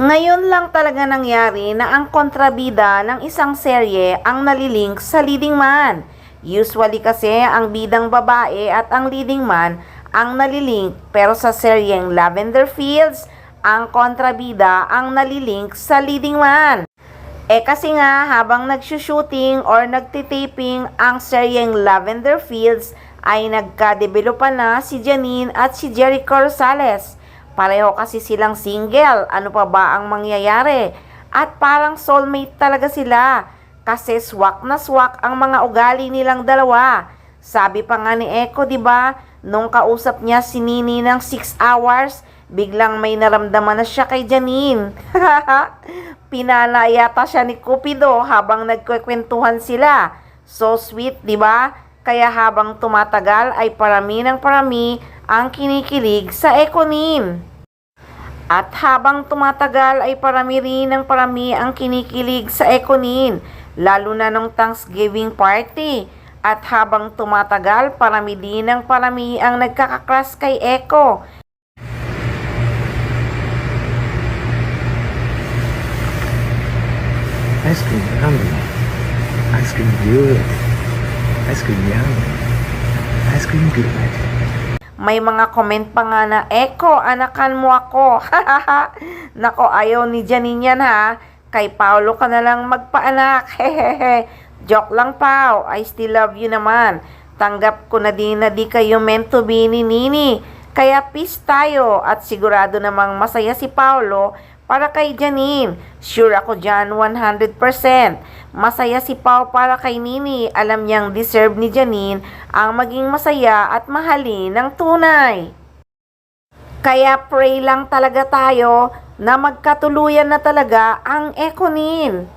Ngayon lang talaga nangyari na ang kontrabida ng isang serye ang nalilink sa leading man. Usually kasi ang bidang babae at ang leading man ang nalilink, pero sa seryeng Lavender Fields, ang kontrabida ang nalilink sa leading man. Kasi nga habang nagsushooting or nagtitaping ang seryeng Lavender Fields ay nagka-developan na si Janine at si Jericho Rosales. Pareho kasi silang single, ano pa ba ang mangyayari? At parang soulmate talaga sila kasi swak na swak ang mga ugali nilang dalawa. Sabi pa nga ni Echo, 'di ba, nung kausap niya si Nini ng 6 hours, biglang may naramdaman na siya kay Janine. Pinala yata siya ni Cupido habang nagkwekwentuhan sila. So sweet, 'di ba? Kaya habang tumatagal ay parami ng parami ang kinikilig sa Econin. At habang tumatagal ay parami rin ng parami ang kinikilig sa Econin, lalo na nung Thanksgiving party. At habang tumatagal, parami din ng parami ang nagkakakrush kay Echo. Ice cream yummy. Ice cream good. Ice cream yummy. Ice cream good. May mga comment pa nga na, Echo, anakan mo ako. Nako, ayaw ni Janine yan ha. Kay Paolo ka na lang magpaanak. Hehehe. Joke lang, Pao. I still love you naman. Tanggap ko na din na di kayo meant to be ni Nini. Kaya peace tayo. At sigurado namang masaya si Paolo para kay Janine. Sure ako dyan 100%. Masaya si Pao para kay Nini. Alam niyang deserve ni Janine ang maging masaya at mahalin ng tunay. Kaya pray lang talaga tayo na magkatuluyan na talaga ang Econin.